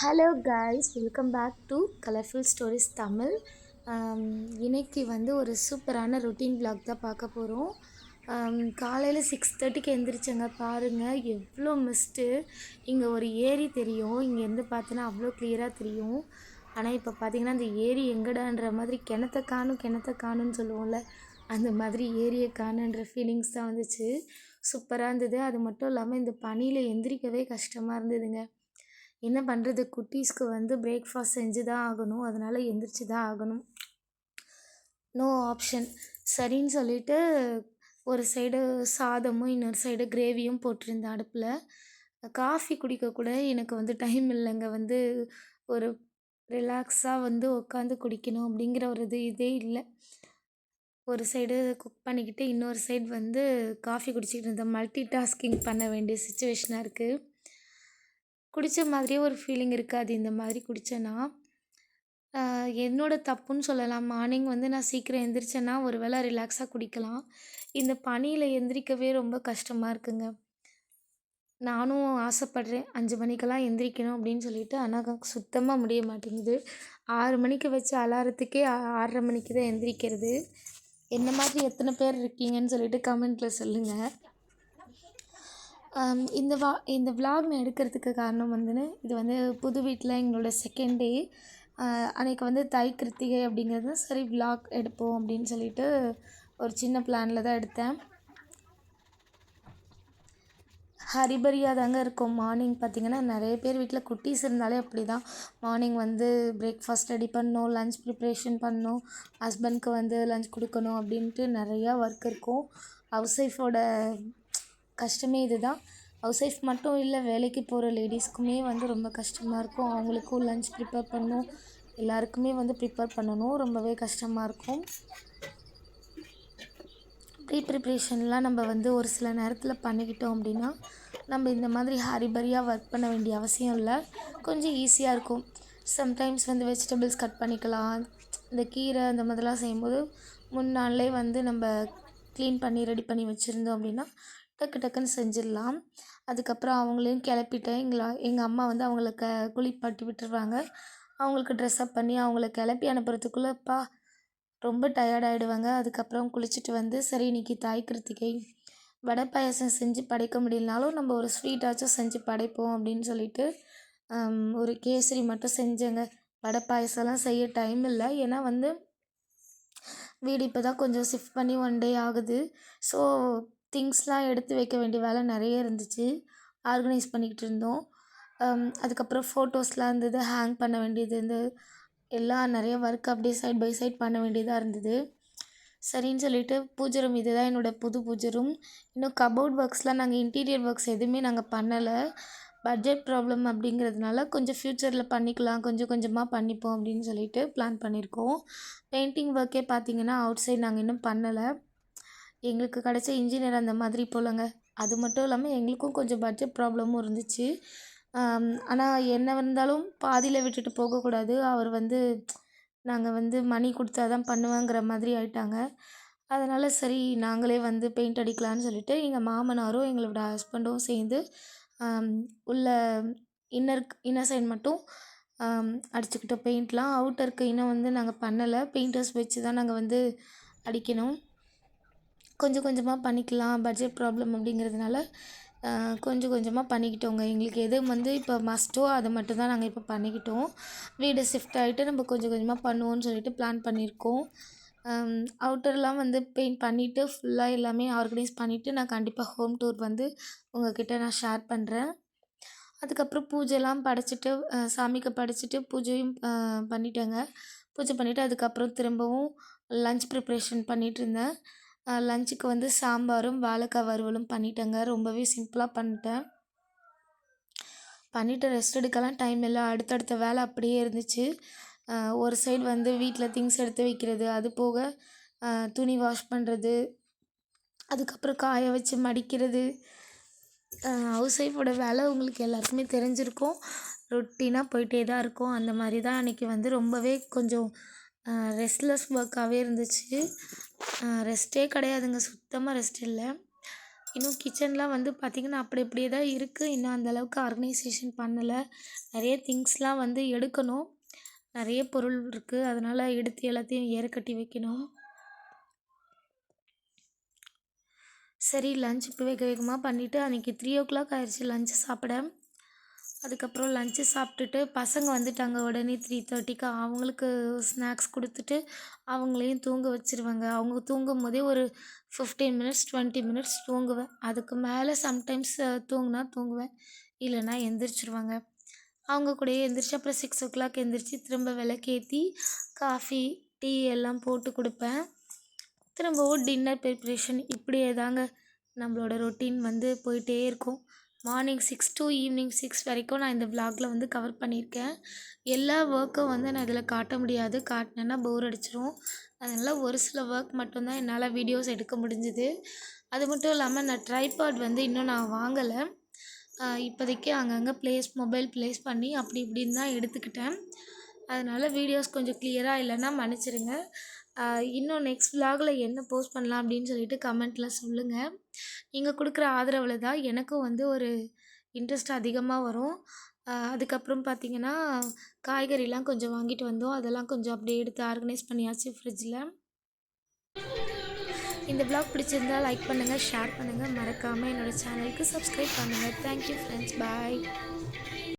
Hello guys, welcome back to colourful stories Tamil. இன்னைக்கு வந்து ஒரு சூப்பரான ரொட்டீன் vlog தான் பார்க்க போகிறோம். காலையில் 6:30க்கு எழுந்திரிச்சேங்க. பாருங்கள் எவ்வளோ மிஸ்ட்டு. இங்கே ஒரு ஏரி தெரியும், இங்கேருந்து பார்த்தோன்னா அவ்வளோ கிளியராக தெரியும். ஆனால் இப்போ பார்த்தீங்கன்னா அந்த ஏரி எங்கடான்ற மாதிரி கிணத்த காணும்னு சொல்லுவோம்ல, அந்த மாதிரி ஏரியை காணுன்ற ஃபீலிங்ஸ் தான் வந்துச்சு. சூப்பராக இருந்தது. அது மட்டும் இல்லாமல் இந்த பனியில் எந்திரிக்கவே கஷ்டமாக இருந்ததுங்க. என்ன பண்ணுறது, குட்டீஸ்க்கு வந்து பிரேக்ஃபாஸ்ட் செஞ்சு தான் ஆகணும், அதனால் எந்திரிச்சு தான் ஆகணும், நோ ஆப்ஷன். சரின்னு சொல்லிவிட்டு ஒரு சைடு சாதமும் இன்னொரு சைடு கிரேவியும் போட்டிருந்தேன் அடுப்பில். காஃபி குடிக்க கூட எனக்கு வந்து டைம் இல்லைங்க. வந்து ஒரு ரிலாக்ஸாக வந்து உட்காந்து குடிக்கணும் அப்படிங்கிற ஒரு இதே இல்லை. ஒரு சைடு குக் பண்ணிக்கிட்டு இன்னொரு சைடு வந்து காஃபி குடிச்சிக்கிட்டு இருந்தேன். மல்டி டாஸ்கிங் பண்ண வேண்டிய சுச்சுவேஷனாக இருக்குது. குடித்த மாதிரியே ஒரு ஃபீலிங் இருக்காது இந்த மாதிரி குடித்தேன்னா. என்னோட தப்புன்னு சொல்லலாம். மார்னிங் வந்து நான் சீக்கிரம் எந்திரிச்சேன்னா ஒரு வேளை ரிலாக்ஸாக குடிக்கலாம். இந்த பனியில் எந்திரிக்கவே ரொம்ப கஷ்டமாக இருக்குங்க. நானும் ஆசைப்படுறேன் 5 மணிக்கெல்லாம் எந்திரிக்கணும் அப்படின்னு சொல்லிட்டு, ஆனால் சுத்தமாக முடிய மாட்டேங்குது. 6 மணிக்கு வச்ச அலாரத்துக்கே 6:30 மணிக்கு தான் எந்திரிக்கிறது. என்ன மாதிரி எத்தனை பேர் இருக்கீங்கன்னு சொல்லிட்டு கமெண்ட்டில் சொல்லுங்கள். இந்த vlog நான் எடுக்கிறதுக்கு காரணம் வந்துன்னு, இது வந்து புது வீட்டில் எங்களோட செகண்ட் டே. அன்றைக்கி வந்து தை கிருத்திகை அப்படிங்கிறது, சரி vlog எடுப்போம் அப்படின்னு சொல்லிட்டு ஒரு சின்ன பிளானில் தான் எடுத்தேன். ஹரிபரியாக தாங்க இருக்கும். மார்னிங் பார்த்திங்கன்னா நிறைய பேர் வீட்டில் குட்டீஸ் இருந்தாலே அப்படி தான். மார்னிங் வந்து பிரேக்ஃபாஸ்ட் ரெடி பண்ணணும், லன்ச் ப்ரிப்ரேஷன் பண்ணணும், ஹஸ்பண்ட்க்கு வந்து லன்ச் கொடுக்கணும் அப்படின்ட்டு நிறையா ஒர்க் இருக்கும். ஹவுஸ் ஒய்ஃபோட கஷ்டமே இது தான். ஹவுஸ் ஒய்ஃப் மட்டும் இல்லை, வேலைக்கு போகிற லேடிஸ்க்குமே வந்து ரொம்ப கஷ்டமாக இருக்கும். அவங்களுக்கும் லன்ச் ப்ரிப்பேர் பண்ணணும், எல்லாருக்குமே வந்து ப்ரிப்பேர் பண்ணணும், ரொம்பவே கஷ்டமாக இருக்கும். ப்ரிப்ரேஷன்லாம் நம்ம வந்து ஒரு சில நேரத்தில் பண்ணிக்கிட்டோம் அப்படின்னா நம்ம இந்த மாதிரி ஹரிபரியாக ஒர்க் பண்ண வேண்டிய அவசியம் இல்லை, கொஞ்சம் ஈஸியாக இருக்கும். சம்டைம்ஸ் வந்து வெஜிடபிள்ஸ் கட் பண்ணிக்கலாம். இந்த கீரை அந்த மாதிரிலாம் செய்யும்போது முன்னாள்லேயே வந்து நம்ம க்ளீன் பண்ணி ரெடி பண்ணி வச்சுருந்தோம் அப்படின்னா டக்குன்னு செஞ்சிடலாம். அதுக்கப்புறம் அவங்களையும் கிளப்பிட்டேன். எங்கள் அம்மா வந்து அவங்கள குளிப்பாட்டி விட்டுருவாங்க. அவங்களுக்கு ட்ரெஸ்அப் பண்ணி அவங்கள கிளப்பி அனுப்புறதுக்குள்ளேப்பா ரொம்ப டயர்டாகிடுவாங்க. அதுக்கப்புறம் குளிச்சுட்டு வந்து சரி இன்றைக்கி தாய் கிருத்திகை, வடை பாயாசம் செஞ்சு படைக்க முடியலனாலும் நம்ம ஒரு ஸ்வீட்டாச்சும் செஞ்சு படைப்போம் அப்படின்னு சொல்லிட்டு ஒரு கேசரி மட்டும் செஞ்சேங்க. வடை பாயாசம்லாம் செய்ய டைம் இல்லை, ஏன்னா வந்து வீடு இப்போ தான் கொஞ்சம் ஷிஃப்ட் பண்ணி 1 டே ஆகுது. ஸோ திங்ஸ்லாம் எடுத்து வைக்க வேண்டிய வேலை நிறைய இருந்துச்சு, ஆர்கனைஸ் பண்ணிக்கிட்டு இருந்தோம். அதுக்கப்புறம் ஃபோட்டோஸ்லாம் இருந்தது, ஹேங் பண்ண வேண்டியது இருந்து எல்லாம் நிறைய ஒர்க் அப்படியே சைட் பை சைட் பண்ண வேண்டியதாக இருந்தது. சரின்னு சொல்லிட்டு பூஜை ரூம், இது தான் என்னோடய புது பூஜை ரூம். இன்னும் கபோர்ட் ஒர்க்ஸ்லாம் நாங்கள் இன்டீரியர் ஒர்க்ஸ் எதுவுமே நாங்கள் பண்ணலை. பட்ஜெட் ப்ராப்ளம் அப்படிங்கிறதுனால கொஞ்சம் ஃப்யூச்சரில் பண்ணிக்கலாம், கொஞ்சம் கொஞ்சமாக பண்ணிப்போம் அப்படின்னு சொல்லிட்டு பிளான் பண்ணியிருக்கோம். பெயிண்டிங் ஒர்க்கே பார்த்திங்கன்னா அவுட் சைட் நாங்கள் இன்னும் பண்ணலை. எங்களுக்கு கிடைச்ச இன்ஜினியர் அந்த மாதிரி போலங்க. அது மட்டும் இல்லாமல் எங்களுக்கும் கொஞ்சம் பட்ஜெட் ப்ராப்ளமும் இருந்துச்சு. ஆனால் என்ன இருந்தாலும் பாதியில் விட்டுட்டு போகக்கூடாது. அவர் வந்து நாங்கள் வந்து மணி கொடுத்தா தான் பண்ணுவேங்கிற மாதிரி ஆயிட்டாங்க. அதனால் சரி நாங்களே வந்து பெயிண்ட் அடிக்கலான்னு சொல்லிட்டு எங்கள் மாமனாரும் எங்களோட ஹஸ்பண்டும் சேர்ந்து உள்ள இன்னர் சைடு மட்டும் அடிச்சுக்கிட்டோம் பெயிண்ட்லாம். அவுட்டருக்கு இன்னும் வந்து நாங்கள் பண்ணலை, பெயிண்டர்ஸ் வச்சு தான் நாங்கள் வந்து அடிக்கணும். கொஞ்சம் கொஞ்சமாக பண்ணிக்கலாம், பட்ஜெட் ப்ராப்ளம் அப்படிங்கிறதுனால கொஞ்சம் கொஞ்சமாக பண்ணிக்கிட்டோங்க. எங்களுக்கு எது வந்து இப்போ மஸ்ட்டோ அதை மட்டும் தான் நாங்கள் இப்போ பண்ணிக்கிட்டோம். வீடு ஷிஃப்ட் ஆகிட்டு நம்ம கொஞ்சம் கொஞ்சமாக பண்ணுவோன்னு சொல்லிட்டு பிளான் பண்ணியிருக்கோம். அவுட்டர்லாம் வந்து பெயிண்ட் பண்ணிவிட்டு ஃபுல்லாக எல்லாமே ஆர்கனைஸ் பண்ணிவிட்டு நான் கண்டிப்பாக ஹோம் டூர் வந்து உங்கள்கிட்ட நான் ஷேர் பண்ணுறேன். அதுக்கப்புறம் பூஜைலாம் படைச்சிட்டு சாமிக்கு படைச்சிட்டு பூஜையும் பண்ணிட்டேங்க. பூஜை பண்ணிவிட்டு அதுக்கப்புறம் திரும்பவும் லன்ச் ப்ரிப்ரேஷன் பண்ணிகிட்டு இருந்தேன். லஞ்சுக்கு வந்து சாம்பாரும் வாழைக்காய் வறுவலும் பண்ணிட்டேங்க. ரொம்பவே சிம்பிளாக பண்ணிவிட்டு ரெஸ்ட் எடுக்கலாம் டைம் இல்லை, அடுத்தடுத்த வேலை அப்படியே இருந்துச்சு. ஒரு சைடு வந்து வீட்டில் திங்ஸ் எடுத்து வைக்கிறது, அது போக துணி வாஷ் பண்ணுறது, அதுக்கப்புறம் காய வச்சு மடிக்கிறது. ஹவுஸ் ஒய்ஃபோட வேலை உங்களுக்கு எல்லாருக்குமே தெரிஞ்சிருக்கும், ரொட்டீனாக போயிட்டே தான் இருக்கும். அந்த மாதிரி தான் அன்றைக்கி வந்து ரொம்பவே கொஞ்சம் ரெஸ்ட்லெஸ் ஒர்க்காகவே இருந்துச்சு. ரெஸ்ட்டே கிடையாதுங்க, சுத்தமாக ரெஸ்ட் இல்லை. இன்னும் கிச்சன்லாம் வந்து பார்த்திங்கன்னா அப்படி அப்படியே தான் இருக்குது. இன்னும் அந்த அளவுக்கு ஆர்கனைசேஷன் பண்ணலை. நிறைய திங்ஸ்லாம் வந்து எடுக்கணும். நிறைய பொருள் இருக்குது. அதனால் எடுத்து எல்லாத்தையும் ஏற கட்டி வைக்கணும். சரி லஞ்ச் இப்போ வேக வேகமாக பண்ணிவிட்டு அன்றைக்கி 3:00 ஆயிடுச்சு லஞ்சு சாப்பிட. அதுக்கப்புறம் லஞ்சு சாப்பிட்டுட்டு பசங்க வந்துட்டாங்க உடனே 3:30க்கு. அவங்களுக்கு ஸ்நாக்ஸ் கொடுத்துட்டு அவங்களையும் தூங்க வச்சுருவாங்க. அவங்க தூங்கும் போதே ஒரு 15 மினிட்ஸ் 20 மினிட்ஸ் தூங்குவேன். அதுக்கு மேலே சம்டைம்ஸ் தூங்கினா தூங்குவேன், இல்லைன்னா எந்திரிச்சிருவாங்க. அவங்க கூடயே எந்திரிச்சு அப்புறம் 6:00 எந்திரிச்சு திரும்ப விளக்கேற்றி காஃபி டீ எல்லாம் போட்டு கொடுப்பேன். திரும்பவும் டின்னர் ப்ரிப்ரேஷன் இப்படியே தாங்க நம்மளோட ரொட்டீன் வந்து போயிட்டே இருக்கும். மார்னிங் 6 to ஈவினிங் 6 வரைக்கும் நான் இந்த விலாகில் வந்து கவர் பண்ணியிருக்கேன். எல்லா ஒர்க்கும் வந்து நான் இதில் காட்ட முடியாது, காட்டினேன்னா போர் அடிச்சிடும். அதனால் ஒரு சில ஒர்க் மட்டும்தான் என்னால் வீடியோஸ் எடுக்க முடிஞ்சுது. அது மட்டும் இல்லாமல் நான் ட்ரைபாட் வந்து இன்னும் நான் வாங்கலை. இப்போதைக்கு அங்கங்கே மொபைல் ப்ளேஸ் பண்ணி அப்படி இப்படின்னு தான் எடுத்துக்கிட்டேன். அதனால் வீடியோஸ் கொஞ்சம் கிளியராக இல்லைன்னா மன்னிச்சிடுங்க. இன்னும் நெக்ஸ்ட் விலாகில் என்ன போஸ்ட் பண்ணலாம் அப்படின்னு சொல்லிட்டு கமெண்ட்டில் சொல்லுங்கள். நீங்கள் கொடுக்குற ஆதரவில் தான் எனக்கும் வந்து ஒரு இன்ட்ரெஸ்ட் அதிகமாக வரும். அதுக்கப்புறம் பார்த்திங்கன்னா காய்கறிலாம் கொஞ்சம் வாங்கிட்டு வந்தோம். அதெல்லாம் கொஞ்சம் அப்படியே எடுத்து ஆர்கனைஸ் பண்ணியாச்சு ஃப்ரிட்ஜில். இந்த விலாக் பிடிச்சிருந்தால் லைக் பண்ணுங்கள், ஷேர் பண்ணுங்கள், மறக்காமல் என்னோடய சேனலுக்கு சப்ஸ்கிரைப் பண்ணுங்கள். தேங்க்யூ ஃப்ரெண்ட்ஸ், பாய்.